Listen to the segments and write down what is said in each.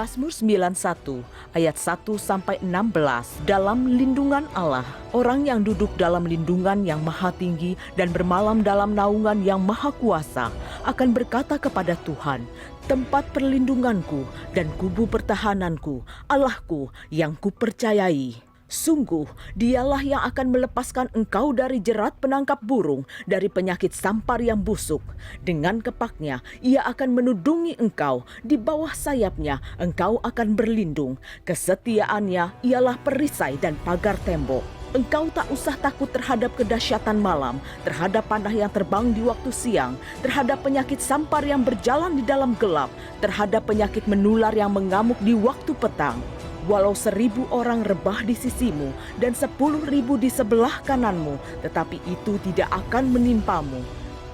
Mazmur 91 ayat 1-16. Dalam lindungan Allah, orang yang duduk dalam lindungan yang maha tinggi dan bermalam dalam naungan yang maha kuasa akan berkata kepada Tuhan, tempat perlindunganku dan kubu pertahananku, Allahku yang kupercayai. Sungguh, dialah yang akan melepaskan engkau dari jerat penangkap burung, dari penyakit sampar yang busuk. Dengan kepaknya, ia akan menudungi engkau. Di bawah sayapnya, engkau akan berlindung. Kesetiaannya ialah perisai dan pagar tembok. Engkau tak usah takut terhadap kedahsyatan malam, terhadap panah yang terbang di waktu siang, terhadap penyakit sampar yang berjalan di dalam gelap, terhadap penyakit menular yang mengamuk di waktu petang. Walau 1.000 orang rebah di sisimu dan 10.000 di sebelah kananmu, tetapi itu tidak akan menimpamu.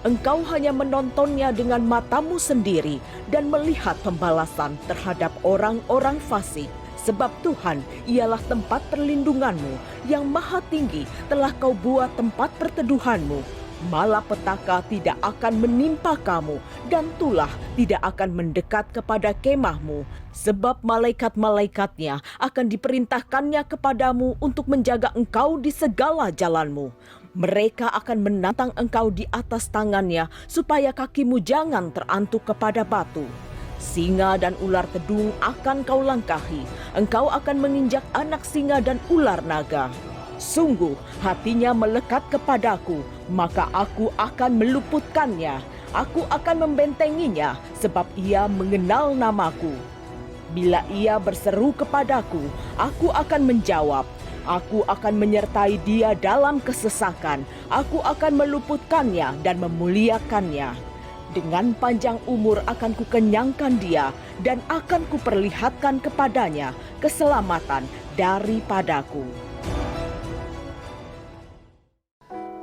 Engkau hanya menontonnya dengan matamu sendiri dan melihat pembalasan terhadap orang-orang fasik. Sebab Tuhan ialah tempat perlindunganmu, yang maha tinggi telah kau buat tempat perteduhanmu. Malapetaka tidak akan menimpa kamu, dan tulah tidak akan mendekat kepada kemahmu. Sebab malaikat-malaikatnya akan diperintahkannya kepadamu untuk menjaga engkau di segala jalanmu. Mereka akan menantang engkau di atas tangannya, supaya kakimu jangan terantuk kepada batu. Singa dan ular tedung akan kau langkahi. Engkau akan menginjak anak singa dan ular naga. Sungguh hatinya melekat kepadaku, maka aku akan meluputkannya. Aku akan membentenginya, sebab ia mengenal namaku. Bila ia berseru kepadaku, aku akan menjawab. Aku akan menyertai dia dalam kesesakan. Aku akan meluputkannya dan memuliakannya. Dengan panjang umur akan kukenyangkan dia, dan akan kuperlihatkan kepadanya keselamatan daripadaku.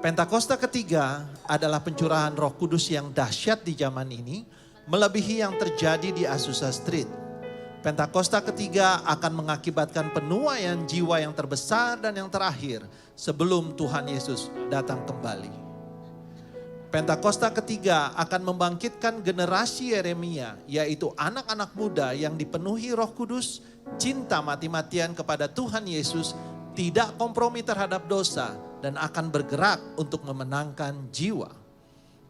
Pentakosta ketiga adalah pencurahan Roh Kudus yang dahsyat di zaman ini, melebihi yang terjadi di Azusa Street. Pentakosta ketiga akan mengakibatkan penuaian jiwa yang terbesar dan yang terakhir sebelum Tuhan Yesus datang kembali. Pentakosta ketiga akan membangkitkan generasi Yeremia, yaitu anak-anak muda yang dipenuhi Roh Kudus, cinta mati-matian kepada Tuhan Yesus, tidak kompromi terhadap dosa, dan akan bergerak untuk memenangkan jiwa.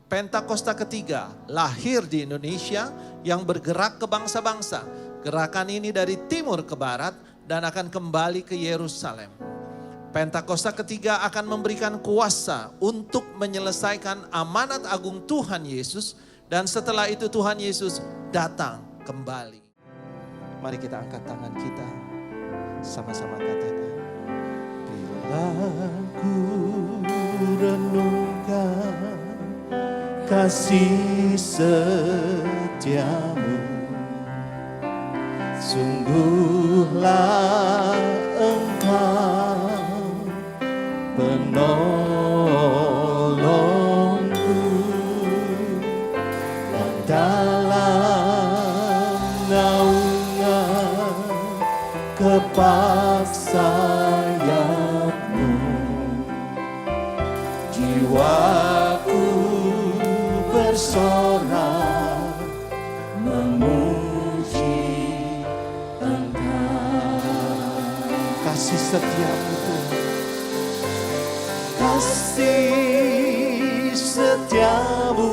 Pentakosta ketiga lahir di Indonesia yang bergerak ke bangsa-bangsa. Gerakan ini dari timur ke barat dan akan kembali ke Yerusalem. Pentakosta ketiga akan memberikan kuasa untuk menyelesaikan amanat agung Tuhan Yesus, dan setelah itu Tuhan Yesus datang kembali. Mari kita angkat tangan kita, sama-sama katakan. Bila ku renungkan kasih setiamu, sungguhlah Engkau penolongku, dan dalam naungan kepak sayapmu, jiwaku bersorak memuji Engkau. Kasih setiamu Tuhan, kasih setiamu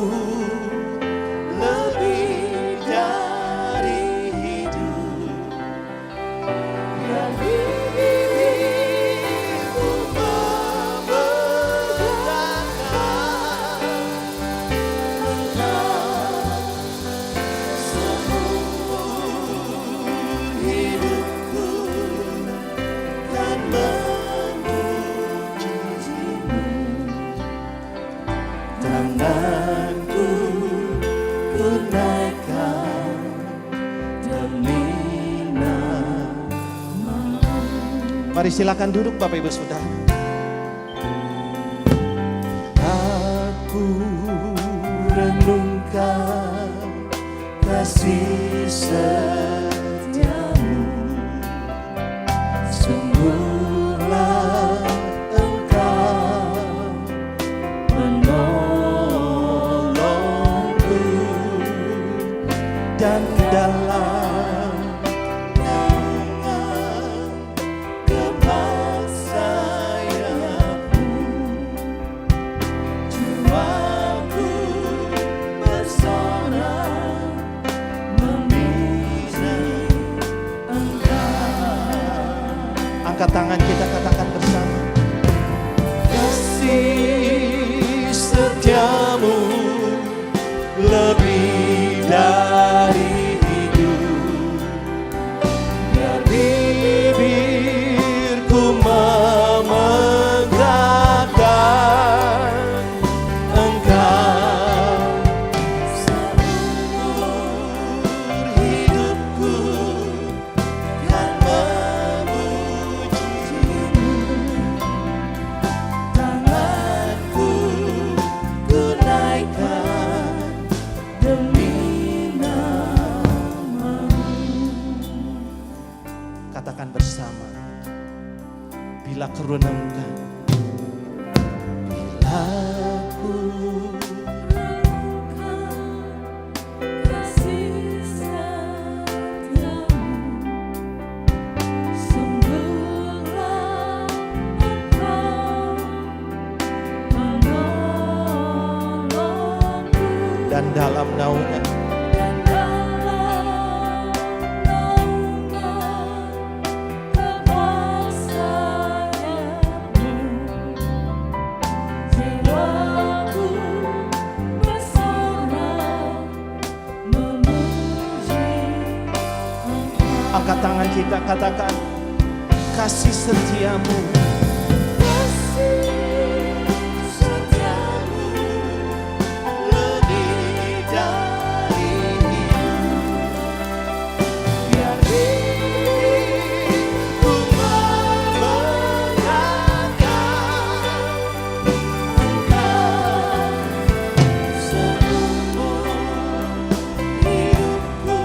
lebih dari hidup yang hidupku memberkati. Engkau seumur hidupku kan memujimu. Tanganku ku naikkan demi nama-Mu. Mari silakan duduk Bapak Ibu Saudara. Aku renungkan kasih setiamu, sungguhlah Engkau menolongku, dan dalam angkat tangan kita katakan bersama. Kasih setiamu lebih dari hidup, biar bibirku memegahkan Engkau seumur hidupku, kan memujimu. Tanganku ku naikkan demi nama-Mu. Katakan bersama, bila ku renungkan, bila ku kasih setiamu, sungguhlah Engkau menolongku, dan dalam naungan dan dalam naungan kekuasaan-Mu, jiwaku bersorak memuji Engkau. angkat tangan kita katakan, kasih setiamu Kasih setiamu lebih dari hidup, biar hidupku memegahkan Engkau seumur hidupku,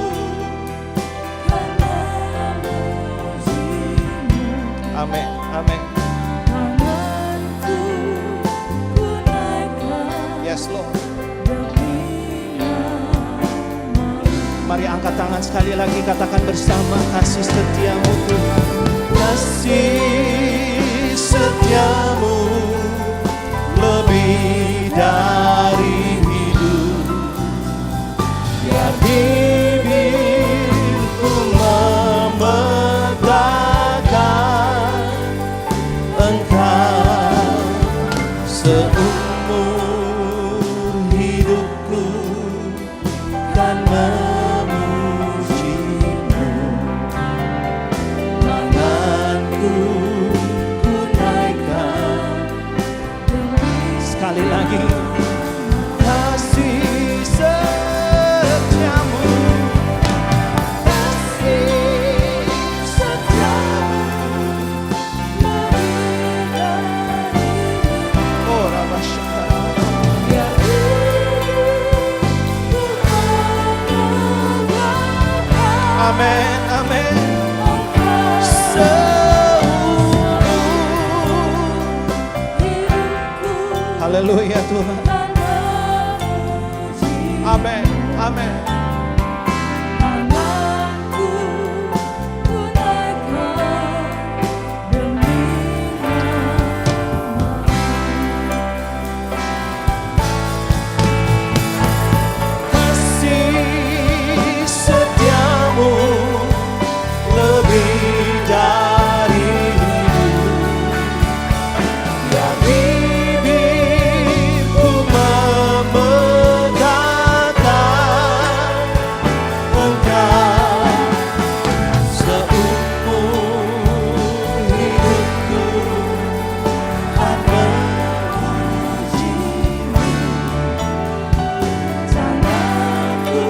kan memujimu. amin, amin, Tanganku ku naikkan yes Lord. demi nama-Mu. Mari angkat tangan sekali lagi, katakan bersama, kasih setiamu Tuhan, kasih setiamu lebih dari hidup, biar bibirku memegahkan Engkau seumur hidupku, kan memujimu. Tanganku ku naikkan sekali lagi, kasih setiamu, kasih setiamu Lebih dari oh Rabba Shaka. biar hidupku memegahkan Amin, amin. Engkau Seumur hidupku, haleluya Tuhan. kan memuji. Amin, amin. Tanganku ku naikkan demi nama-Mu. Kasih setiamu lebih dari hidup, biar bibirku memegahkan Engkau seumur hidupku, kan memujimu. Tanganku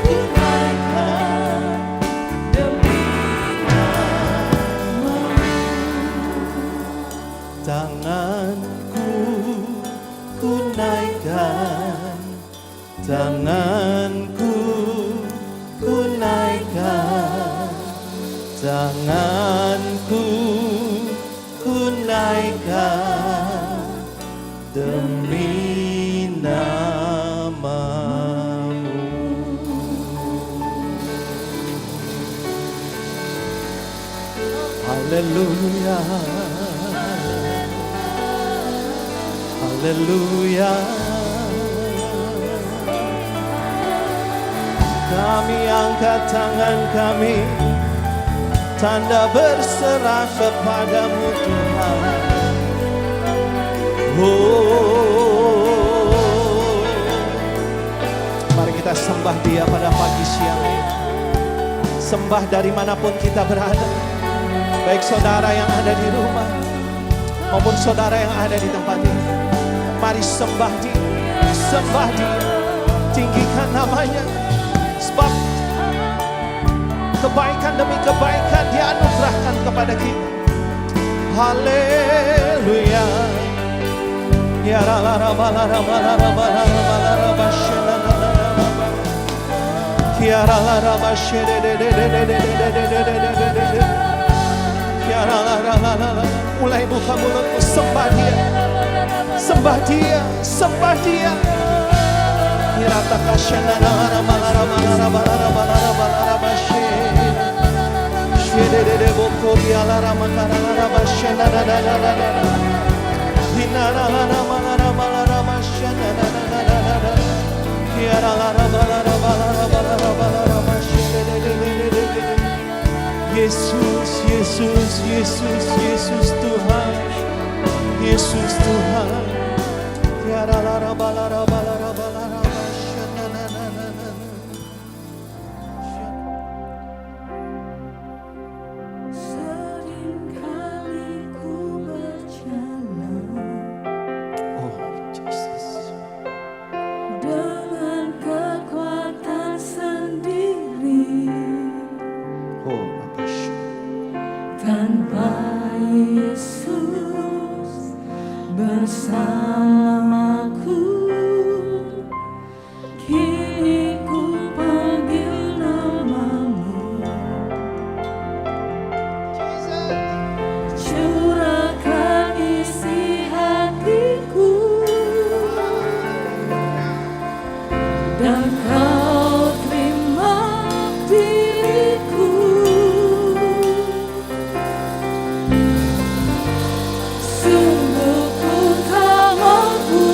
ku naikkan demi nama-Mu. Tanganku ku naikkan, tanganku ku naikkan, tanganku ku naikkan demi nama-Mu. Haleluya, haleluya. Kami angkat tangan kami, tanda berserah kepadamu Tuhan. Oh, mari kita sembah Dia pada pagi siang ini. Sembah dari manapun kita berada, baik saudara yang ada di rumah maupun saudara yang ada di tempat ini. Mari sembah Dia, sembah Dia, tinggikan namanya, sebab kebaikan demi kebaikan Dia anugerahkan kepada kita. Haleluya. Ya la la la la la la la la la la la la. Ya la la la la Ya la la la la la. Mulai buka mulutmu, sembah Dia, sembah Dia, sembah Dia. Hirata kasyana la la la la la la la la la la. Shedede bokori ala la makara la bashana la la la la. Hina la la la la la la la bashana la la la la. Hiara la la la la la la la la bashedede. Yesus, Yesus, Yesus, Yesus Tuhan, Yesus Tuhan. Hiara la la la la la la la bashana la la la la. Seringkali ku berjalan Oh, Jesus. dengan kekuatan sendiri, Oh, Bapak. tanpa Yesus bersamaku. Kini ku panggil namamu, curahkan isi hatiku, dan kau terima diriku. Sungguh ku tak mampu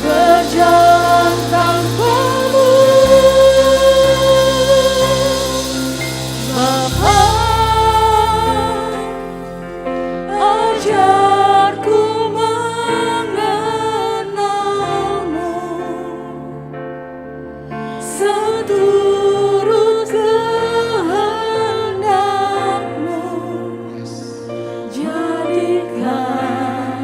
berjalan tanpamu. Bapa, ajarku mengenalmu seturut kehendakmu. Jadikan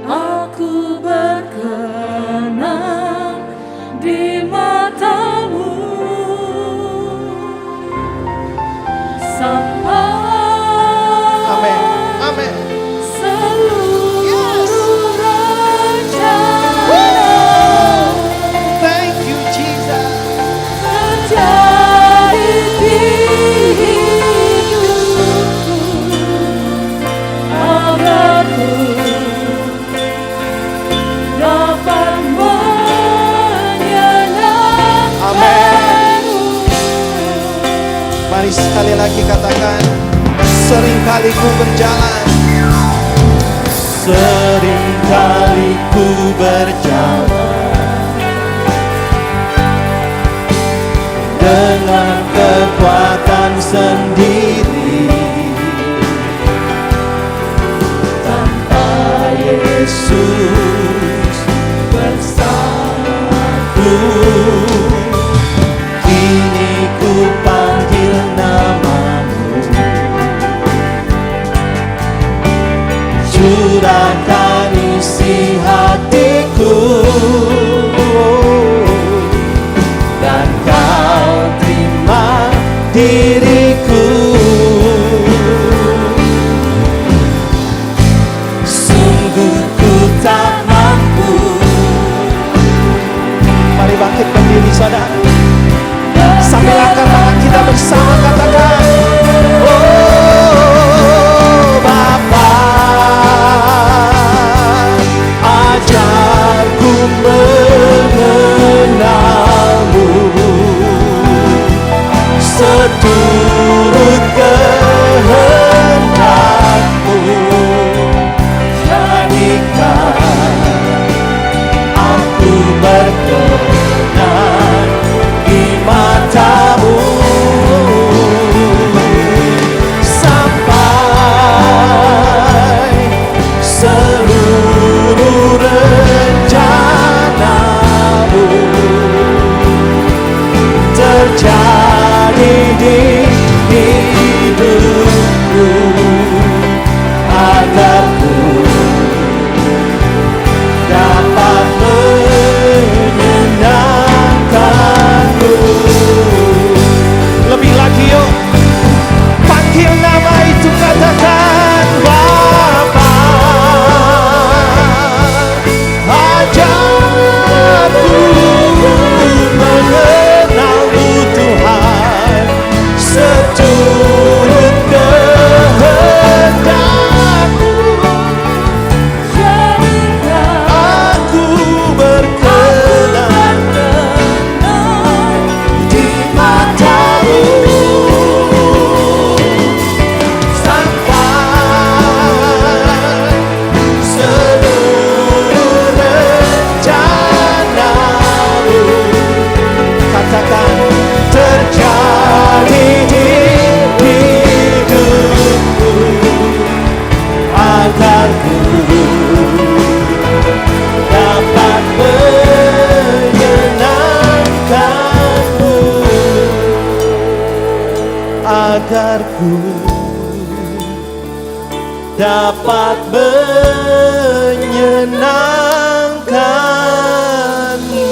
aku berkenan di matamu sampai Amin. Amin. seluruh rencana Thank you, Jesus. terjadi di hidupku, agar ku dapat menyenangkanmu. Mari sekali lagi katakan, seringkali ku berjalan, seringkali ku berjalan dengan kekuatan sendiri, tanpa Yesus bersamaku. Kini ku panggil namamu, curahkan isi hatiku, dan kau terima diriku. di hidupku, agar ku dapat menyenangkanmu. Lebih lagi yuk, panggil nama itu, katakan Bapa. Ajarku mengenalmu Tuhan, seturut kehendakmu. Aku berkenan di matamu, sampai seluruh rencanamu, katakan, terjadi di hidupku, agar ku dapat menyenangkanmu, agar ku dapat menyenangkanmu.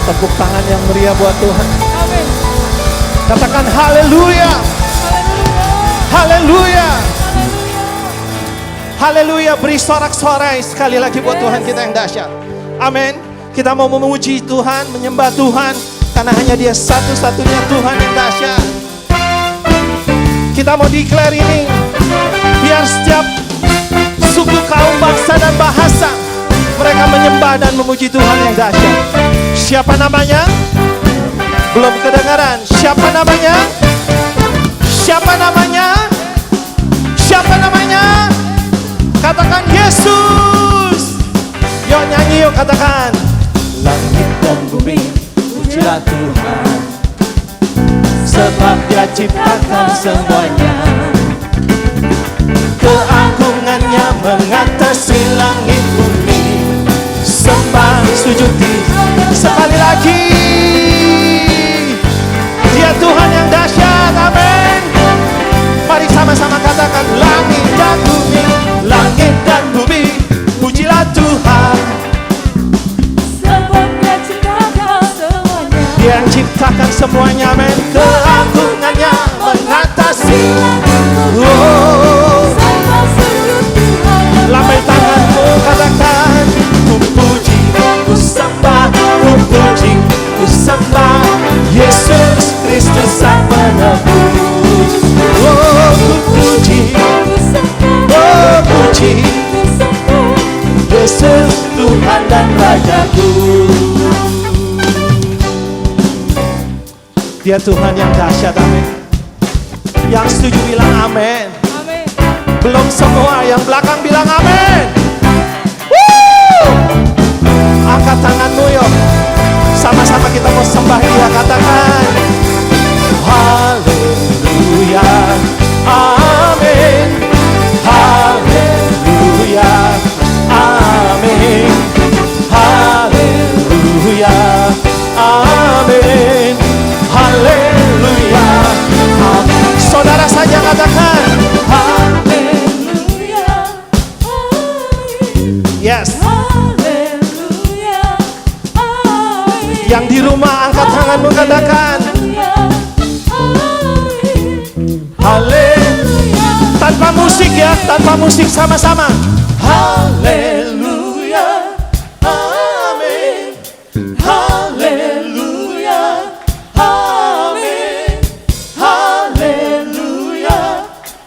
Tepuk tangan yang meriah buat Tuhan. Amin. Katakan haleluya. Haleluya. Haleluya. Beri sorak-sorai sekali lagi buat Tuhan kita yang dahsyat. Amin. Kita mau memuji Tuhan, menyembah Tuhan, karena hanya Dia satu-satunya Tuhan yang dahsyat. Kita mau declare ini, biar setiap suku, kaum, bangsa, dan bahasa mereka menyembah dan memuji Tuhan yang dahsyat. Siapa namanya? Belum kedengaran. Siapa namanya? Siapa namanya? Siapa namanya? Katakan Yesus. Yuk nyanyi yuk, katakan. Langit dan bumi pujilah Tuhan, sebab Dia ciptakan semuanya. Keagungannya mengatasi langit bumi, sembah sujud sekali lagi. Dia Tuhan yang dahsyat, amin. Mari sama-sama katakan, langit dan bumi, langit dan bumi, pujilah Tuhan, Sebab Dia ciptakan semuanya. Dia yang ciptakan semuanya, amin. Keagungannya mengatasi. Oh, Sembah sujud Tuhan. lambai tanganmu, katakan, ku puji, ku sembah, ku puji, ku sembah Yesus Kristus Sang Penebus. Oh, ku puji, Ku sembah, oh puji ku sembah. Yesus Tuhan dan Rajaku. Dia Tuhan yang dahsyat, amin. Yang setuju bilang amin. Amin. Belum semua, yang belakang bilang amin. Woo! Angkat tanganmu yuk. Sama-sama kita mau sembah Dia, katakan haleluya, amin. Haleluya, amin. Haleluya, amin. Haleluya, amin. Saudara saja katakan Haleluya. Amin. yes. Haleluya. Amin. Yang di rumah angkat tanganmu, katakan haleluya. Tanpa musik ya, tanpa musik, sama-sama. Haleluya, amin. Haleluya, amin. Haleluya,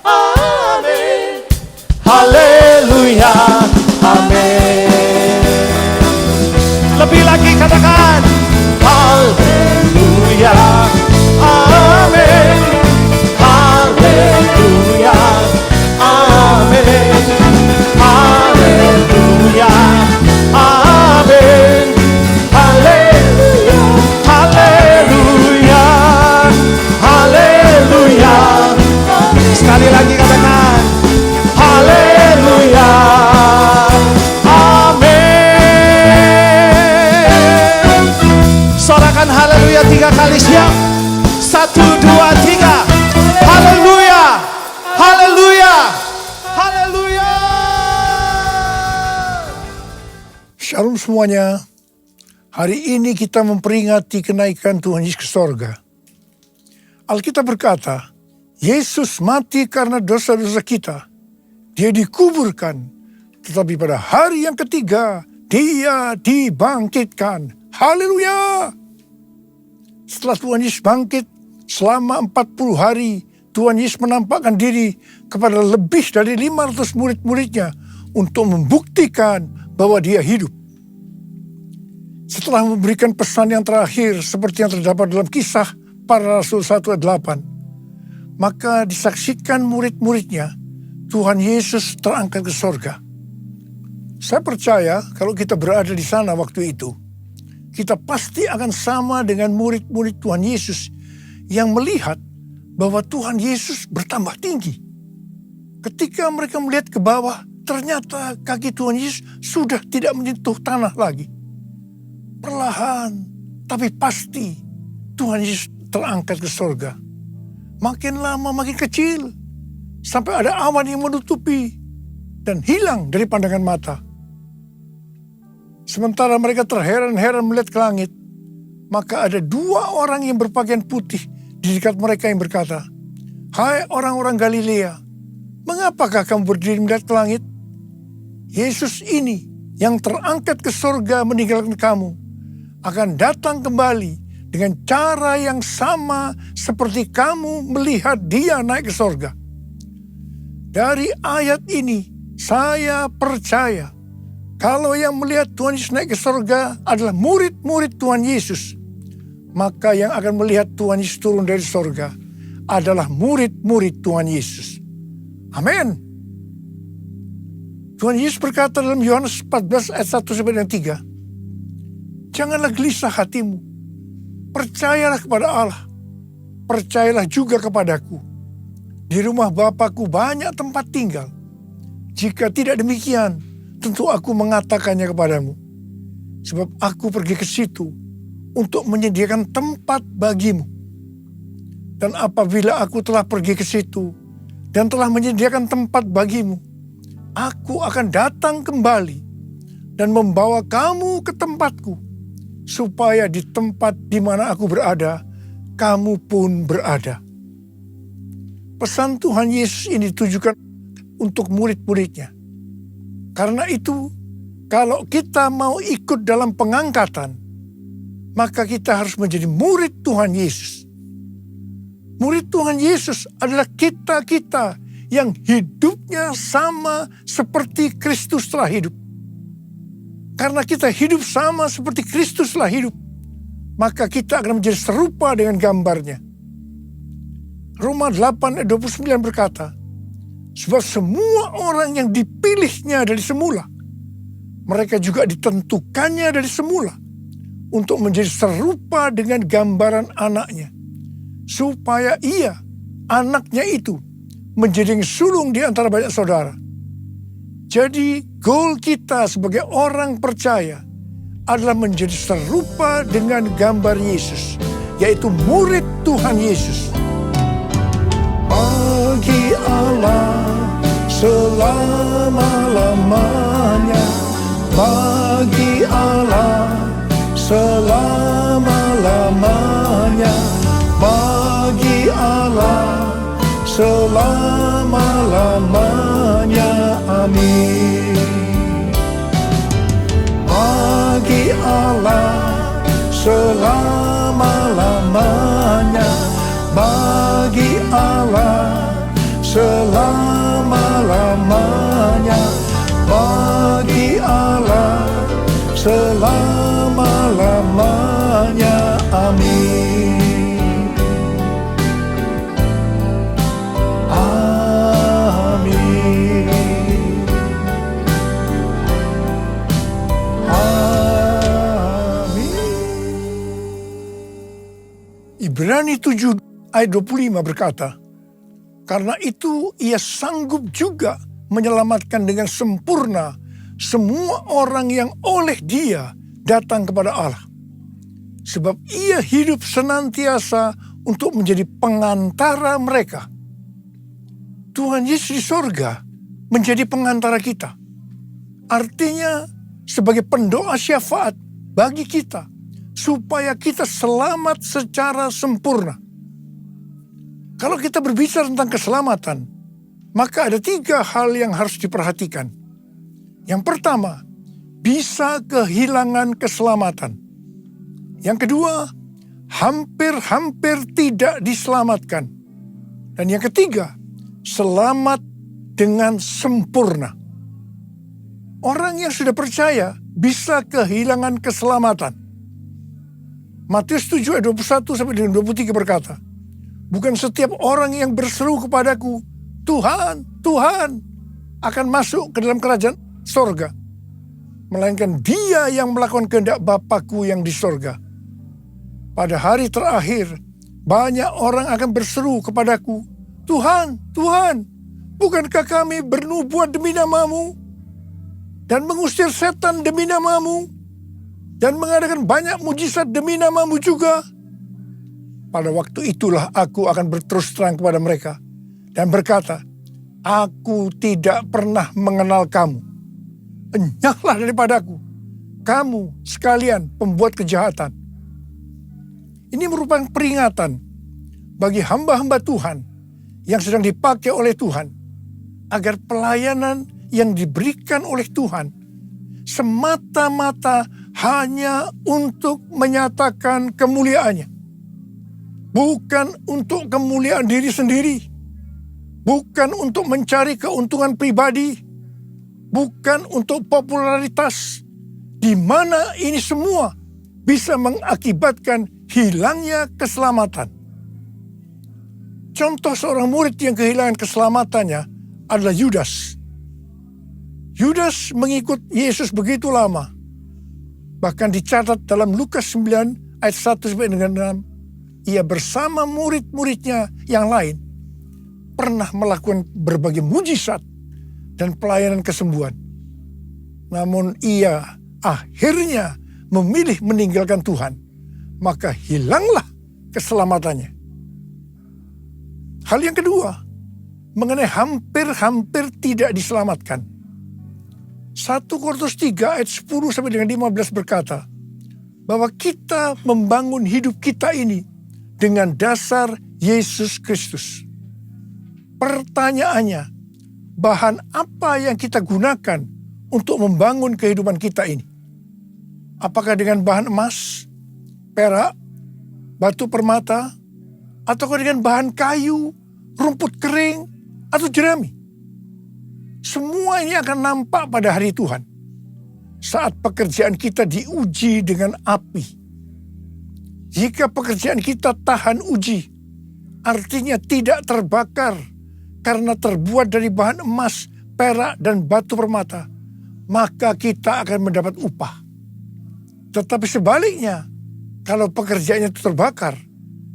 amin. Haleluya, amin. Lebih lagi katakan haleluya, amin. Haleluya, amin. Haleluya, amin. Haleluya, haleluya, haleluya. Sekali lagi katakan haleluya, amin. 3 kali siap. 1, 2, 3. Haleluya. Haleluya. Haleluya. Shalom semuanya. Hari ini kita memperingati kenaikan Tuhan Yesus ke sorga. Alkitab berkata, Yesus mati karena dosa-dosa kita. Dia dikuburkan, tetapi pada hari yang ketiga, dia dibangkitkan. Haleluya! Setelah Tuhan Yesus bangkit, selama 40 hari, Tuhan Yesus menampakkan diri kepada lebih dari 500 murid-muridnya untuk membuktikan bahwa dia hidup. Setelah memberikan pesan yang terakhir seperti yang terdapat dalam Kisah Para Rasul 1 ayat 8, maka disaksikan murid-muridnya Tuhan Yesus terangkat ke sorga. Saya percaya kalau kita berada di sana waktu itu, kita pasti akan sama dengan murid-murid Tuhan Yesus yang melihat bahwa Tuhan Yesus bertambah tinggi. Ketika mereka melihat ke bawah, ternyata kaki Tuhan Yesus sudah tidak menyentuh tanah lagi. Perlahan, tapi pasti Tuhan Yesus terangkat ke sorga. Makin lama makin kecil, sampai ada awan yang menutupi dan hilang dari pandangan mata. Sementara mereka terheran-heran melihat ke langit, maka ada 2 orang yang berpakaian putih di dekat mereka yang berkata, "Hai orang-orang Galilea, mengapakah kamu berdiri melihat ke langit? Yesus ini yang terangkat ke sorga meninggalkan kamu, akan datang kembali dengan cara yang sama seperti kamu melihat dia naik ke sorga." Dari ayat ini, saya percaya kalau yang melihat Tuhan Yesus naik ke sorga adalah murid-murid Tuhan Yesus, maka yang akan melihat Tuhan Yesus turun dari sorga adalah murid-murid Tuhan Yesus. Amin. Tuhan Yesus berkata dalam Yohanes 14 ayat 1-3, "Janganlah gelisah hatimu, percayalah kepada Allah, percayalah juga kepadaku. Di rumah Bapa-Ku banyak tempat tinggal. Jika tidak demikian, tentu aku mengatakannya kepadamu. Sebab aku pergi ke situ untuk menyediakan tempat bagimu. Dan apabila aku telah pergi ke situ dan telah menyediakan tempat bagimu, aku akan datang kembali dan membawa kamu ke tempatku, supaya di tempat di mana aku berada, kamu pun berada." Pesan Tuhan Yesus ini ditujukan untuk murid-muridnya. Karena itu, kalau kita mau ikut dalam pengangkatan, maka kita harus menjadi murid Tuhan Yesus. Murid Tuhan Yesus adalah kita-kita yang hidupnya sama seperti Kristus telah hidup. Karena kita hidup sama seperti Kristus telah hidup, maka kita akan menjadi serupa dengan gambarnya. Roma 8 ayat 29 berkata, "Sebab semua orang yang dipilihnya dari semula, mereka juga ditentukannya dari semula untuk menjadi serupa dengan gambaran anaknya, supaya ia, anaknya itu, menjadi yang sulung di antara banyak saudara." Jadi goal kita sebagai orang percaya adalah menjadi serupa dengan gambar Yesus, yaitu murid Tuhan Yesus. Bagi Allah selama-lamanya, bagi Allah selama-lamanya, bagi Allah selama-lamanya. Amin. Bagi Allah selama-lamanya, bagi Allah selama-lamanya, bagi Allah selama-lamanya. Amin. Ibrani 7 ayat 25 berkata, "Karena itu ia sanggup juga menyelamatkan dengan sempurna semua orang yang oleh dia datang kepada Allah." Sebab ia hidup senantiasa untuk menjadi pengantara mereka. Tuhan Yesus di sorga menjadi pengantara kita. Artinya sebagai pendoa syafaat bagi kita, supaya kita selamat secara sempurna. Kalau kita berbicara tentang keselamatan, maka ada 3 hal yang harus diperhatikan. Yang pertama, bisa kehilangan keselamatan. Yang kedua, hampir-hampir tidak diselamatkan. Dan yang ketiga, selamat dengan sempurna. Orang yang sudah percaya bisa kehilangan keselamatan. Matius 7 ayat 21 sampai dengan 23 berkata, bukan setiap orang yang berseru kepadaku, Tuhan, Tuhan, akan masuk ke dalam kerajaan sorga, melainkan dia yang melakukan kehendak Bapa-Ku yang di sorga. Pada hari terakhir, banyak orang akan berseru kepadaku, Tuhan, Tuhan, bukankah kami bernubuat demi nama-Mu, dan mengusir setan demi nama-Mu, dan mengadakan banyak mujizat demi nama-Mu juga? Pada waktu itulah aku akan berterus terang kepada mereka, dan berkata, aku tidak pernah mengenal kamu. Enyahlah daripadaku, kamu sekalian pembuat kejahatan. Ini merupakan peringatan bagi hamba-hamba Tuhan yang sedang dipakai oleh Tuhan, agar pelayanan yang diberikan oleh Tuhan semata-mata hanya untuk menyatakan kemuliaannya. Bukan untuk kemuliaan diri sendiri. Bukan untuk mencari keuntungan pribadi. Bukan untuk popularitas. Di mana ini semua bisa mengakibatkan hilangnya keselamatan. Contoh seorang murid yang kehilangan keselamatannya adalah Yudas. Yudas mengikut Yesus begitu lama. Bahkan dicatat dalam Lukas 9 ayat 1 sampai dengan 6. Ia bersama murid-muridnya yang lain pernah melakukan berbagai mujizat dan pelayanan kesembuhan. Namun ia akhirnya memilih meninggalkan Tuhan. Maka hilanglah keselamatannya. Hal yang kedua, mengenai hampir-hampir tidak diselamatkan. 1 Korintus 3 ayat 10 sampai dengan 15 berkata, bahwa kita membangun hidup kita ini dengan dasar Yesus Kristus. Pertanyaannya, bahan apa yang kita gunakan untuk membangun kehidupan kita ini? Apakah dengan bahan emas, perak, batu permata, ataukah dengan bahan kayu, rumput kering, atau jerami? Semua ini akan nampak pada hari Tuhan, saat pekerjaan kita diuji dengan api. Jika pekerjaan kita tahan uji, artinya tidak terbakar karena terbuat dari bahan emas, perak, dan batu permata, maka kita akan mendapat upah. Tetapi sebaliknya, kalau pekerjaannya itu terbakar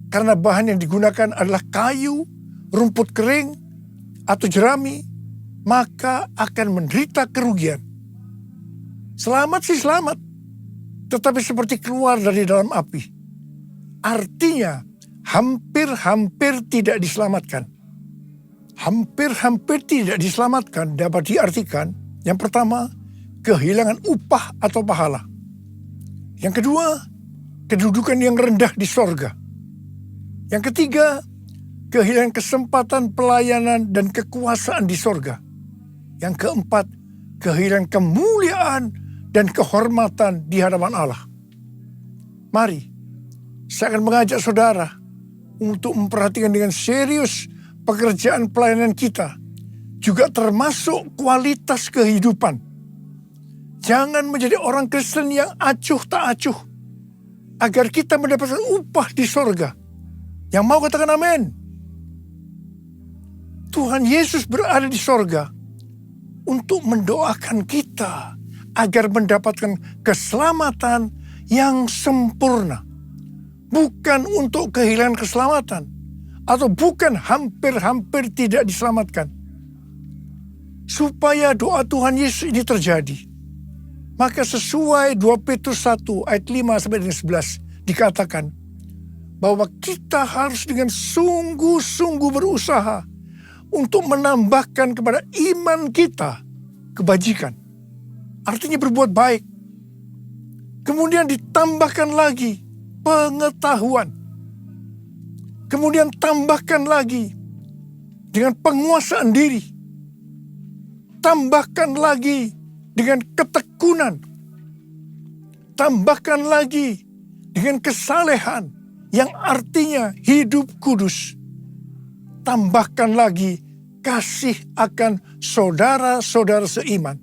karena bahan yang digunakan adalah kayu, rumput kering, atau jerami, maka akan menderita kerugian. Selamat sih selamat, tetapi seperti keluar dari dalam api. Artinya hampir-hampir tidak diselamatkan. Hampir-hampir tidak diselamatkan dapat diartikan, yang pertama, kehilangan upah atau pahala. Yang kedua, kedudukan yang rendah di sorga. Yang ketiga, kehilangan kesempatan pelayanan dan kekuasaan di sorga. Yang keempat, kehilangan kemuliaan dan kehormatan di hadapan Allah. Mari, saya akan mengajak saudara untuk memperhatikan dengan serius pekerjaan pelayanan kita, juga termasuk kualitas kehidupan. Jangan menjadi orang Kristen yang acuh tak acuh, agar kita mendapatkan upah di sorga. Yang mau katakan amin. Tuhan Yesus berada di sorga untuk mendoakan kita agar mendapatkan keselamatan yang sempurna. Bukan untuk kehilangan keselamatan, atau bukan hampir-hampir tidak diselamatkan. Supaya doa Tuhan Yesus ini terjadi, maka sesuai 2 Petrus 1 ayat 5 sampai 11 dikatakan bahwa kita harus dengan sungguh-sungguh berusaha untuk menambahkan kepada iman kita kebajikan. Artinya berbuat baik. Kemudian ditambahkan lagi pengetahuan. Kemudian tambahkan lagi dengan penguasaan diri. Tambahkan lagi dengan ketekunan. Tambahkan lagi dengan kesalehan yang artinya hidup kudus. Tambahkan lagi kasih akan saudara-saudara seiman.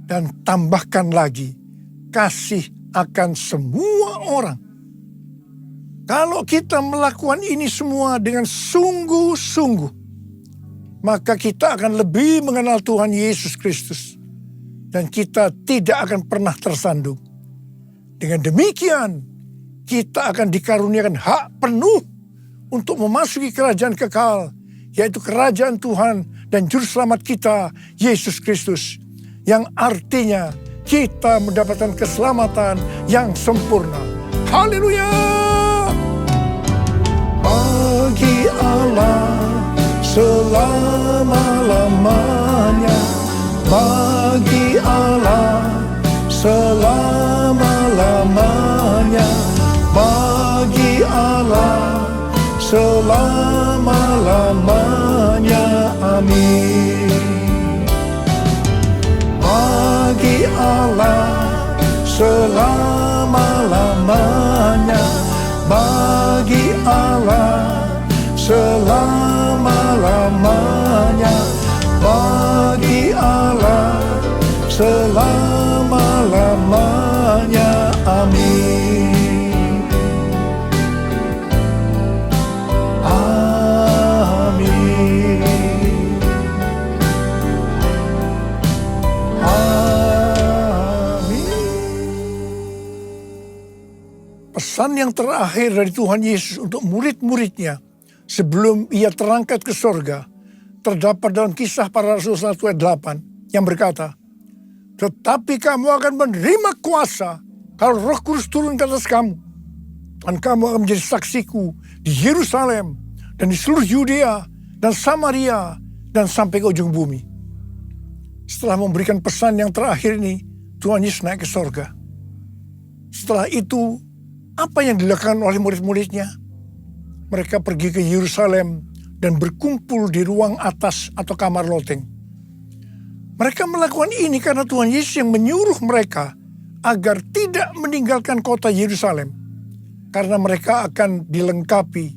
Dan tambahkan lagi kasih akan semua orang. Kalau kita melakukan ini semua dengan sungguh-sungguh, maka kita akan lebih mengenal Tuhan Yesus Kristus. Dan kita tidak akan pernah tersandung. Dengan demikian, kita akan dikaruniakan hak penuh untuk memasuki kerajaan kekal, yaitu kerajaan Tuhan dan Juru Selamat kita, Yesus Kristus. Yang artinya kita mendapatkan keselamatan yang sempurna. Haleluya! Bagi Allah selama-lamanya, bagi Allah selama-lamanya, bagi Allah selama-lamanya. Amin. Bagi Allah selama-lamanya, bagi Allah selama-lamanya, bagi Allah selama-lamanya. Amin. Amin. Pesan yang terakhir dari Tuhan Yesus untuk murid-muridnya sebelum ia terangkat ke sorga terdapat dalam Kisah Para Rasul 1 ayat 8 yang berkata, tetapi kamu akan menerima kuasa kalau Roh Kudus turun ke atas kamu. Dan kamu akan menjadi saksiku di Yerusalem dan di seluruh Yudea dan Samaria dan sampai ke ujung bumi. Setelah memberikan pesan yang terakhir ini, Tuhan Yesus naik ke sorga. Setelah itu, apa yang dilakukan oleh murid-muridnya? Mereka pergi ke Yerusalem dan berkumpul di ruang atas atau kamar loteng. Mereka melakukan ini karena Tuhan Yesus yang menyuruh mereka agar tidak meninggalkan kota Yerusalem. Karena mereka akan dilengkapi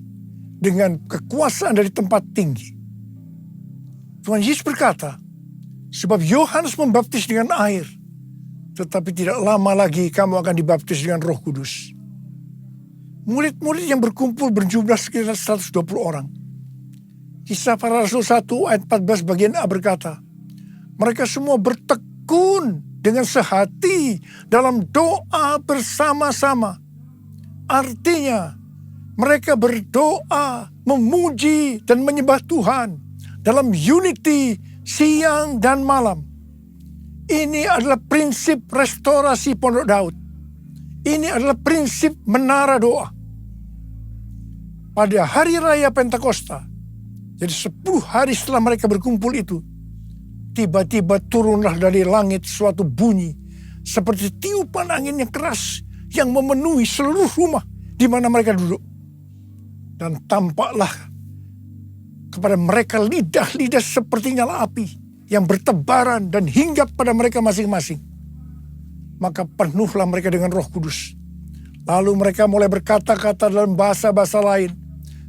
dengan kekuasaan dari tempat tinggi. Tuhan Yesus berkata, sebab Yohanes membaptis dengan air, tetapi tidak lama lagi kamu akan dibaptis dengan Roh Kudus. Murid-murid yang berkumpul berjumlah sekitar 120 orang. Kisah Para Rasul 1 ayat 14 bagian A berkata, mereka semua bertekun dengan sehati dalam doa bersama-sama. Artinya, mereka berdoa, memuji dan menyembah Tuhan dalam unity siang dan malam. Ini adalah prinsip restorasi Pondok Daud. Ini adalah prinsip menara doa. Pada hari raya Pentakosta, jadi 10 hari setelah mereka berkumpul itu, tiba-tiba turunlah dari langit suatu bunyi seperti tiupan angin yang keras yang memenuhi seluruh rumah di mana mereka duduk. Dan tampaklah kepada mereka lidah-lidah seperti nyala api yang bertebaran dan hinggap pada mereka masing-masing. Maka penuhlah mereka dengan Roh Kudus. Lalu mereka mulai berkata-kata dalam bahasa-bahasa lain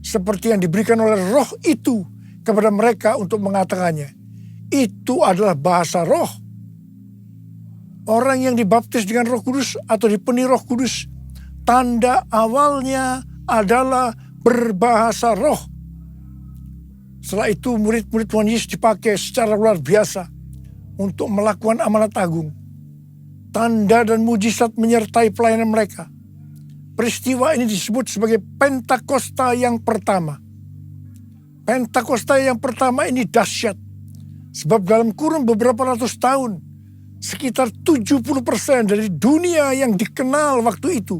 seperti yang diberikan oleh Roh itu kepada mereka untuk mengatakannya. Itu adalah bahasa roh. Orang yang dibaptis dengan Roh Kudus atau dipenuhi Roh Kudus, tanda awalnya adalah berbahasa roh. Setelah itu murid-murid Tuhan Yesus dipakai secara luar biasa untuk melakukan amanat agung. Tanda dan mujizat menyertai pelayanan mereka. Peristiwa ini disebut sebagai Pentakosta yang pertama. Pentakosta yang pertama ini dahsyat. Sebab dalam kurun beberapa ratus tahun, sekitar 70% dari dunia yang dikenal waktu itu,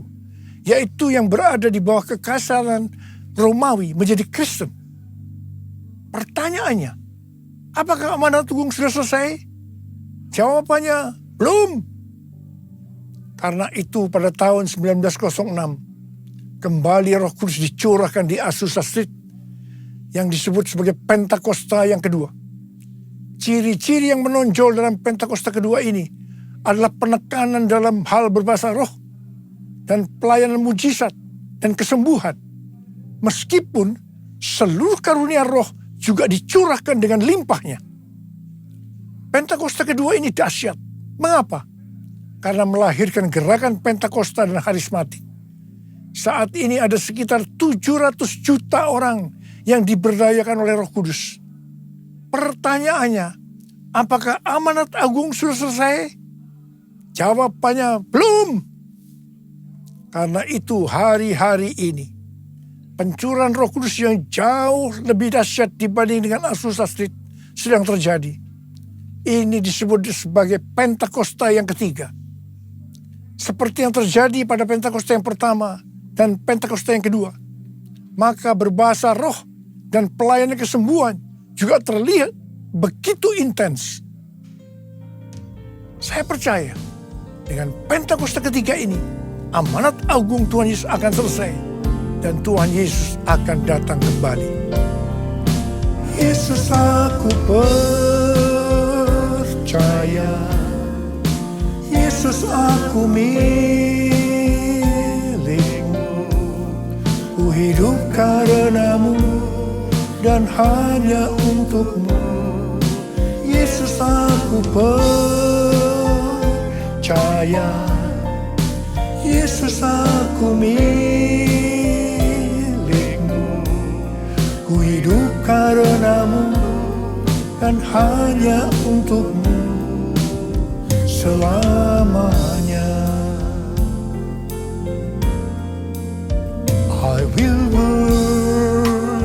yaitu yang berada di bawah kekaisaran Romawi, menjadi Kristen. Pertanyaannya, apakah amanat agung sudah selesai? Jawabannya, belum. Karena itu pada tahun 1906, kembali Roh Kudus dicurahkan di Azusa Street, yang disebut sebagai Pentakosta yang kedua. Ciri-ciri yang menonjol dalam Pentakosta kedua ini adalah penekanan dalam hal berbahasa roh dan pelayanan mujizat dan kesembuhan. Meskipun seluruh karunia roh juga dicurahkan dengan limpahnya. Pentakosta kedua ini dahsyat. Mengapa? Karena melahirkan gerakan Pentakosta dan Harismatik. Saat ini ada sekitar 700 juta orang yang diberdayakan oleh Roh Kudus. Pertanyaannya, apakah amanat agung sudah selesai? Jawabannya belum. Karena itu hari-hari ini pencurahan Roh Kudus yang jauh lebih dahsyat dibanding dengan Azusa Street sedang terjadi. Ini disebut sebagai Pentakosta yang ketiga. Seperti yang terjadi pada Pentakosta yang pertama dan Pentakosta yang kedua. Maka berbahasa roh dan pelayanan kesembuhan juga terlihat begitu intens. Saya percaya dengan Pentakosta ketiga ini, amanat agung Tuhan Yesus akan selesai dan Tuhan Yesus akan datang kembali. Yesus, aku percaya, Yesus, aku milikmu, ku hidup karenamu dan hanya untukmu. Yesus, aku percaya, Yesus, aku milikmu, ku hidup karenamu dan hanya untukmu selamanya. I will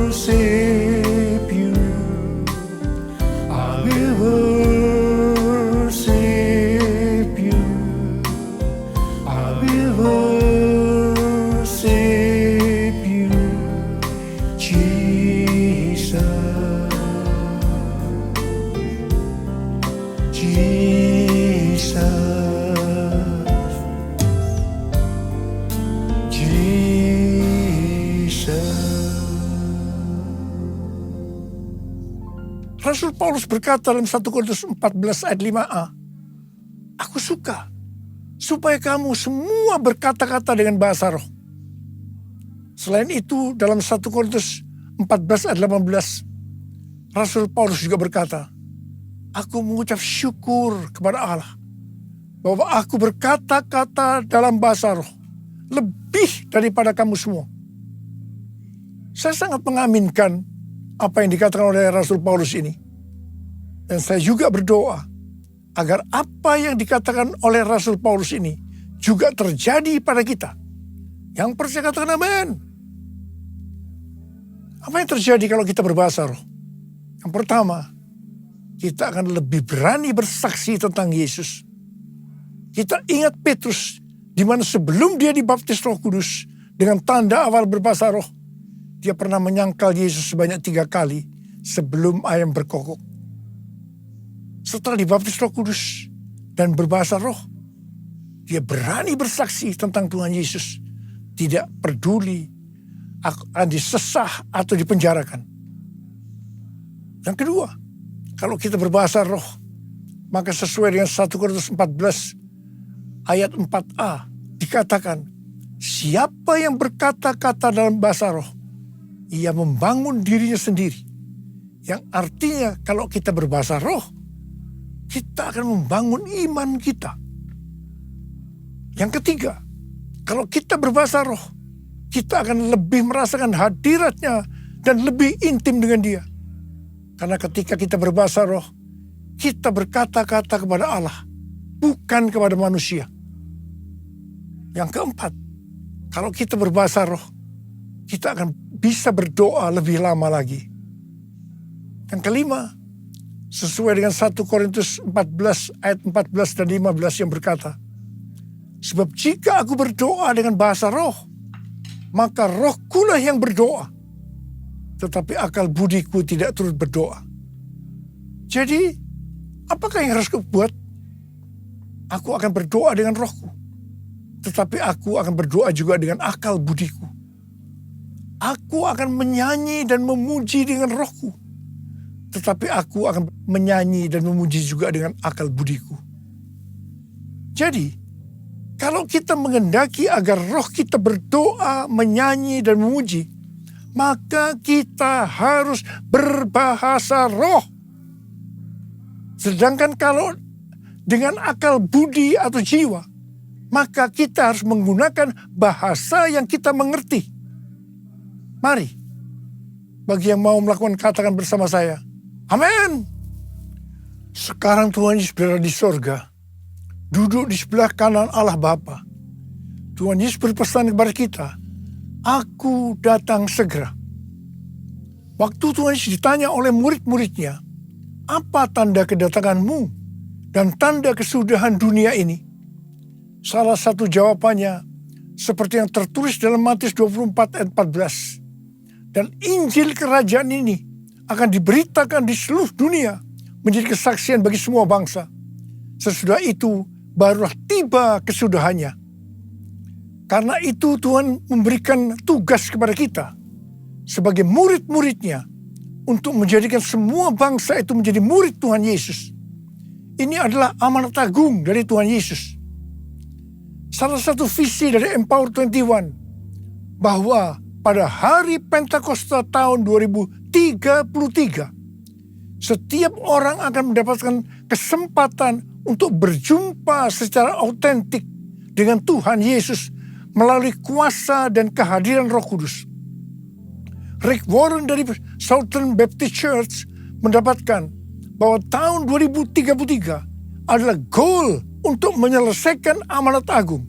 worship you, I will worship you, I will worship you, Jesus, Jesus, Rasul Paulus berkata dalam 1 Korintus 14 ayat 5a, aku suka supaya kamu semua berkata-kata dengan bahasa roh. Selain itu dalam 1 Korintus 14 ayat 18, Rasul Paulus juga berkata, aku mengucap syukur kepada Allah bahwa aku berkata-kata dalam bahasa roh lebih daripada kamu semua. Saya sangat mengaminkan apa yang dikatakan oleh Rasul Paulus ini. Dan saya juga berdoa agar apa yang dikatakan oleh Rasul Paulus ini juga terjadi pada kita. Yang percaya katakan amin. Apa yang terjadi kalau kita berbahasa roh? Yang pertama, kita akan lebih berani bersaksi tentang Yesus. Kita ingat Petrus, di mana sebelum dia dibaptis Roh Kudus dengan tanda awal berbahasa roh, dia pernah menyangkal Yesus sebanyak 3 kali sebelum ayam berkokok. Setelah dibaptis Roh Kudus dan berbahasa roh, dia berani bersaksi tentang Tuhan Yesus. Tidak peduli akan disesah atau dipenjarakan. Yang kedua, kalau kita berbahasa roh, maka sesuai dengan 1 Korintus 14 ayat 4a dikatakan, siapa yang berkata-kata dalam bahasa roh, ia membangun dirinya sendiri. Yang artinya kalau kita berbahasa roh, kita akan membangun iman kita. Yang ketiga, kalau kita berbahasa roh, kita akan lebih merasakan hadiratnya dan lebih intim dengan dia. Karena ketika kita berbahasa roh, kita berkata-kata kepada Allah, bukan kepada manusia. Yang keempat, kalau kita berbahasa roh, kita akan bisa berdoa lebih lama lagi. Yang kelima, sesuai dengan 1 Korintus 14 ayat 14 dan 15 yang berkata, sebab jika aku berdoa dengan bahasa roh maka rohkulah yang berdoa, tetapi akal budiku tidak turut berdoa. Jadi, apakah yang harus kubuat? Aku akan berdoa dengan rohku, tetapi aku akan berdoa juga dengan akal budiku. Aku akan menyanyi dan memuji dengan rohku, tetapi aku akan menyanyi dan memuji juga dengan akal budiku. Jadi, kalau kita menghendaki agar roh kita berdoa, menyanyi, dan memuji, maka kita harus berbahasa roh. Sedangkan kalau dengan akal budi atau jiwa, maka kita harus menggunakan bahasa yang kita mengerti. Mari, bagi yang mau melakukan katakan bersama saya, amin. Sekarang Tuhan Yesus berada di sorga, duduk di sebelah kanan Allah Bapa. Tuhan Yesus berpesan kepada kita, aku datang segera. Waktu Tuhan Yesus ditanya oleh murid-muridnya, apa tanda kedatanganmu dan tanda kesudahan dunia ini? Salah satu jawabannya seperti yang tertulis dalam Matius 24 ayat 14. Dan Injil kerajaan ini akan diberitakan di seluruh dunia menjadi kesaksian bagi semua bangsa. Sesudah itu barulah tiba kesudahannya. Karena itu Tuhan memberikan tugas kepada kita sebagai murid-muridnya untuk menjadikan semua bangsa itu menjadi murid Tuhan Yesus. Ini adalah amanat agung dari Tuhan Yesus. Salah satu visi dari Empower 21 bahwa pada hari Pentakosta tahun 2033, setiap orang akan mendapatkan kesempatan untuk berjumpa secara autentik dengan Tuhan Yesus melalui kuasa dan kehadiran Roh Kudus. Rick Warren dari Southern Baptist Church mendapatkan bahwa tahun 2033 adalah goal untuk menyelesaikan amanat agung.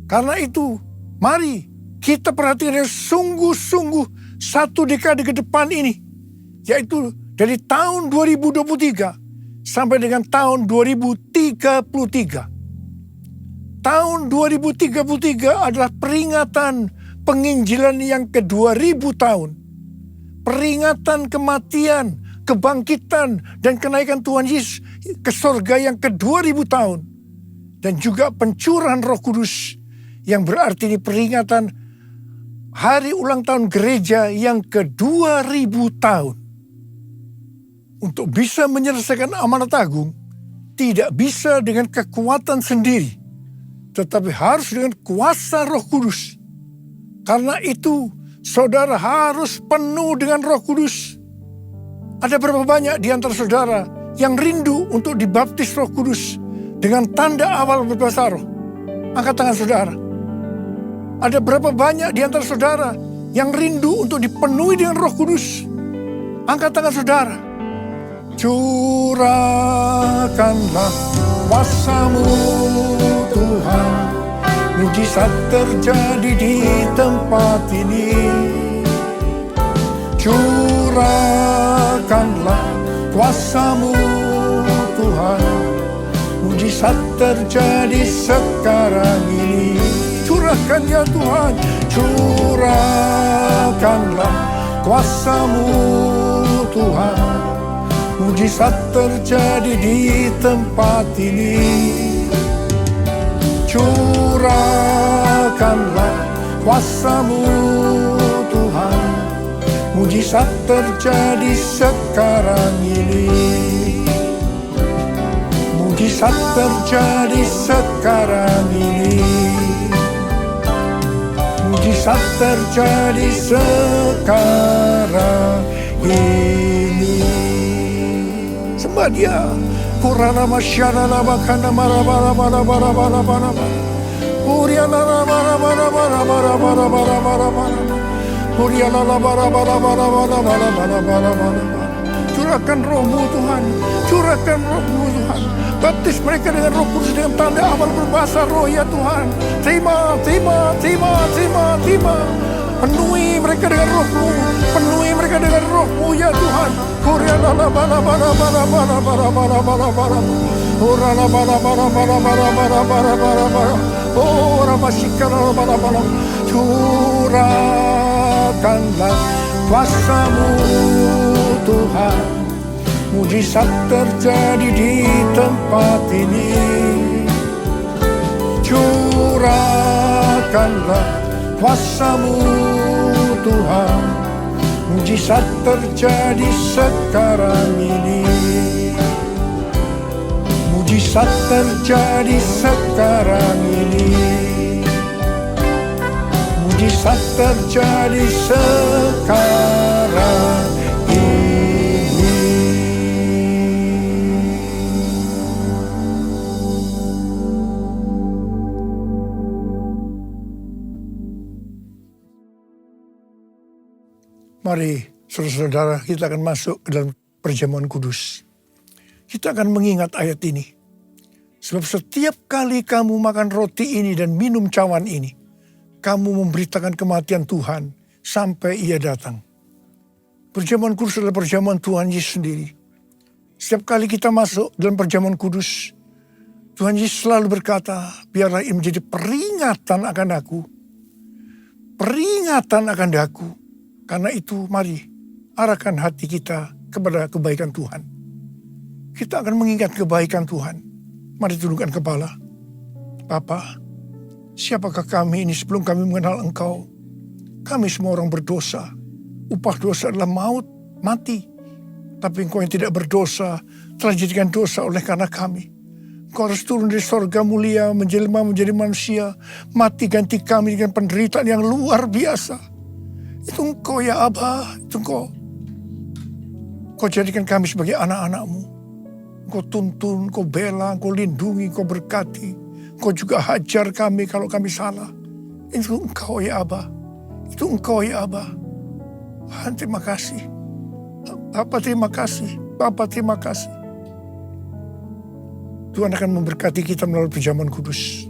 Karena itu, mari kita perhatikan yang sungguh-sungguh satu dekade ke depan ini, yaitu dari tahun 2023 sampai dengan tahun 2033. Tahun 2033 adalah peringatan penginjilan yang ke-2000 tahun. Peringatan kematian, kebangkitan, dan kenaikan Tuhan Yesus ke sorga yang ke-2000 tahun. Dan juga pencurahan Roh Kudus, yang berarti ini peringatan hari ulang tahun gereja yang ke-2000 tahun. Untuk bisa menyelesaikan amanat agung, tidak bisa dengan kekuatan sendiri, tetapi harus dengan kuasa Roh Kudus. Karena itu, saudara harus penuh dengan Roh Kudus. Ada berapa banyak di antara saudara yang rindu untuk dibaptis Roh Kudus dengan tanda awal berbahasa roh? Angkat tangan saudara. Ada berapa banyak di antara saudara yang rindu untuk dipenuhi dengan Roh Kudus? Angkat tangan saudara. Curahkanlah kuasa-Mu Tuhan, mujizat terjadi di tempat ini. Curahkanlah kuasa-Mu Tuhan, mujizat terjadi sekarang ini. Curahkan ya Tuhan, curahkanlah kuasa-Mu Tuhan, mujizat terjadi di tempat ini. Curahkanlah kuasa-Mu Tuhan, mujizat terjadi sekarang ini. Mujizat terjadi sekarang ini. Mujizat terjadi sekarang ini. Sembah Dia. Kurana masyana labakana marabara bara bara bara bara bara. Uriana bara bara bara bara bara bara bara bara. Uriana bara bara bara bara bara bara bara bara. Curahkan Roh-Mu Tuhan, curahkan Roh-Mu Tuhan. Baptis mereka dengan Roh Kudus dengan tanda awal berbahasa roh ya Tuhan. Terima, terima, terima, terima, terima. Penuhi mereka dengan Roh-Mu, penuhi mereka dengan Roh-Mu ya Tuhan. Kuriana bara bara bara bara bara bara bara bara. Ora bara bara bara bara bara bara bara bara. Oh, Rama Curahkanlah kuasa-Mu Tuhan, mujizat terjadi di tempat ini. Curahkanlah kuasa-Mu Tuhan, mujizat terjadi sekarang ini. Mujizat terjadi sekarang ini. Mujizat terjadi sekarang ini. Mari saudara-saudara, kita akan masuk ke dalam perjamuan kudus. Kita akan mengingat ayat ini. Sebab setiap kali kamu makan roti ini dan minum cawan ini, kamu memberitakan kematian Tuhan sampai Ia datang. Perjamuan kudus adalah perjamuan Tuhan Yesus sendiri. Setiap kali kita masuk dalam perjamuan kudus, Tuhan Yesus selalu berkata, biarlah ini menjadi peringatan akan aku. Peringatan akan aku. Karena itu mari arahkan hati kita kepada kebaikan Tuhan. Kita akan mengingat kebaikan Tuhan. Mari tundukkan kepala. Bapa, siapakah kami ini sebelum kami mengenal Engkau? Kami semua orang berdosa. Upah dosa adalah maut, mati. Tapi Engkau yang tidak berdosa telah dijadikan dosa oleh karena kami. Engkau harus turun dari sorga mulia, menjelma menjadi manusia, mati ganti kami dengan penderitaan yang luar biasa. Itu Engkau ya Abah, itu Engkau. Engkau jadikan kami sebagai anak-anak-Mu. Engkau tuntun, Engkau bela, Engkau lindungi, Engkau berkati. Engkau juga hajar kami kalau kami salah. Itu Engkau ya Abah. Itu Engkau ya Abah. Tuhan terima kasih. Bapa terima kasih. Bapa terima kasih. Tuhan akan memberkati kita melalui perjamuan kudus.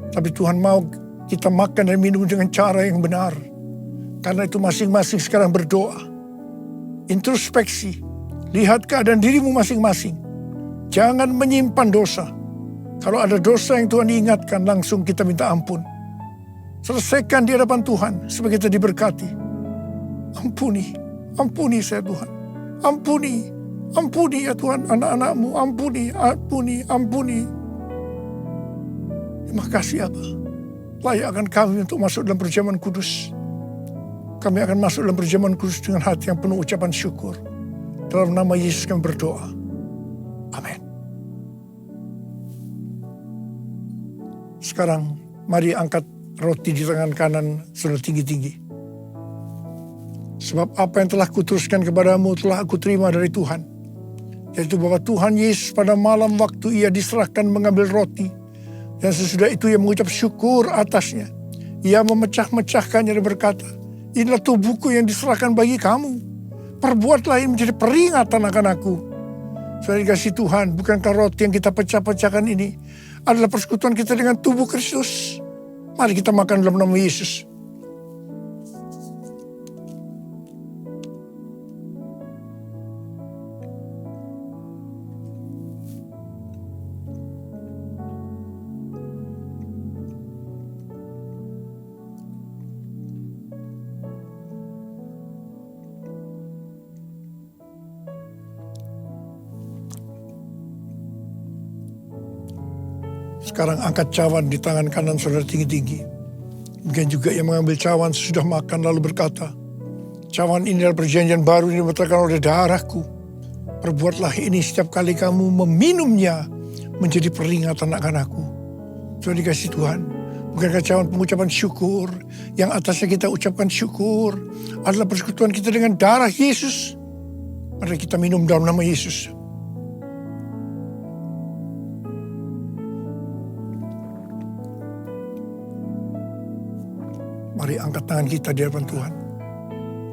Tapi Tuhan mau kita makan dan minum dengan cara yang benar. Karena itu masing-masing sekarang berdoa. Introspeksi. Lihat keadaan dirimu masing-masing. Jangan menyimpan dosa. Kalau ada dosa yang Tuhan ingatkan, langsung kita minta ampun. Selesaikan di hadapan Tuhan supaya kita diberkati. Ampuni. Ampuni saya Tuhan. Ampuni. Ampuni ya Tuhan anak-anak-Mu. Ampuni. Ampuni. Ampuni. Terima kasih Abah. Layakkan kami untuk masuk dalam perjamuan kudus. Kami akan masuk dalam perjamuan kudus dengan hati yang penuh ucapan syukur. Dalam nama Yesus kami berdoa. Amin. Sekarang mari angkat roti di tangan kanan saudara tinggi-tinggi. Sebab apa yang telah kuteruskan kepadamu telah aku terima dari Tuhan. Yaitu bahwa Tuhan Yesus pada malam waktu Ia diserahkan mengambil roti. Dan sesudah itu Ia mengucap syukur atasnya. Ia memecah-mecahkannya dan berkata, inilah tubuhku yang diserahkan bagi kamu. Perbuatlah ini menjadi peringatan akan aku. Saudara dikasih Tuhan, bukankah roti yang kita pecah-pecahkan ini adalah persekutuan kita dengan tubuh Kristus? Mari kita makan dalam nama Yesus. Sekarang angkat cawan di tangan kanan saudara tinggi-tinggi. Mungkin juga yang mengambil cawan sesudah makan lalu berkata, cawan ini adalah perjanjian baru yang dibatalkan oleh darahku. Perbuatlah ini setiap kali kamu meminumnya menjadi peringatan akan aku. Tuhan dikasih Tuhan. Bukankah cawan pengucapan syukur yang atasnya kita ucapkan syukur adalah persekutuan kita dengan darah Yesus. Mari kita minum dalam nama Yesus. Mari angkat tangan kita di hadapan Tuhan.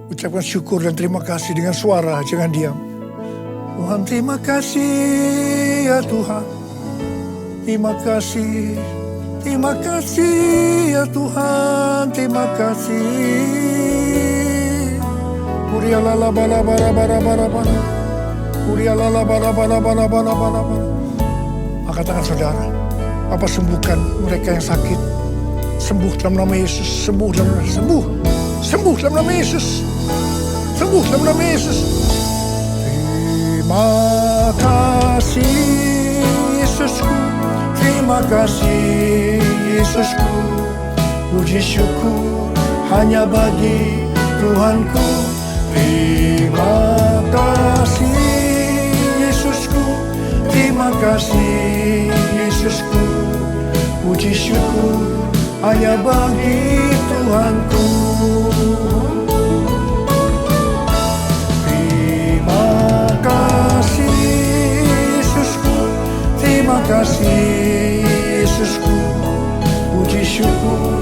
Ucapkan syukur dan terima kasih dengan suara, jangan diam. Tuhan terima kasih ya Tuhan. Terima kasih. Terima kasih ya Tuhan. Terima kasih. Kurialala bala bala bala bala bala. Kurialala bala bala bala bala bala bala. Angkat tangan saudara. Bapak sembuhkan mereka yang sakit. Sembuh dalam nama Yesus, sembuh dalam nama Yesus, sembuh. Sembuh dalam nama Yesus. Sembuh dalam nama Yesus. Terima kasih Yesusku, terima kasih Yesusku. Puji syukur hanya bagi Tuhanku. Terima kasih Yesusku, terima kasih Yesusku. Puji syukur hanya bagi Tuhanku. Terima kasih Yesusku, terima kasih Yesusku. Puji syukur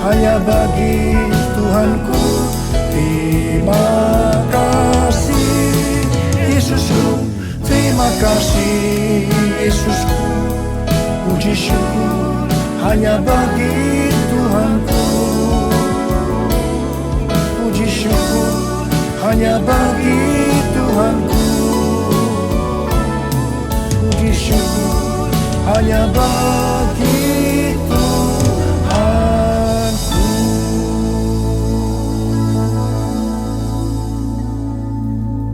hanya bagi Tuhanku. Terima kasih Yesusku, terima kasih Yesusku. Puji syukur hanya bagi Tuhanku. Puji syukur hanya bagi Tuhanku. Puji syukur hanya bagi Tuhanku.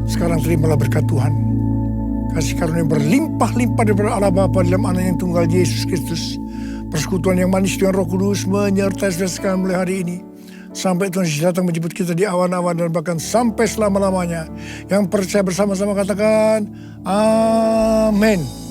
Sekarang terimalah berkat Tuhan. Kasih karunia berlimpah-limpah daripada Allah Bapa dalam Anak yang tunggal Yesus Kristus. Persekutuan yang manis dengan Roh Kudus menyertai saudara sekalian mulai hari ini. Sampai Tuhan Yesus datang menjemput kita di awan-awan dan bahkan sampai selama-lamanya. Yang percaya bersama-sama katakan, Amin.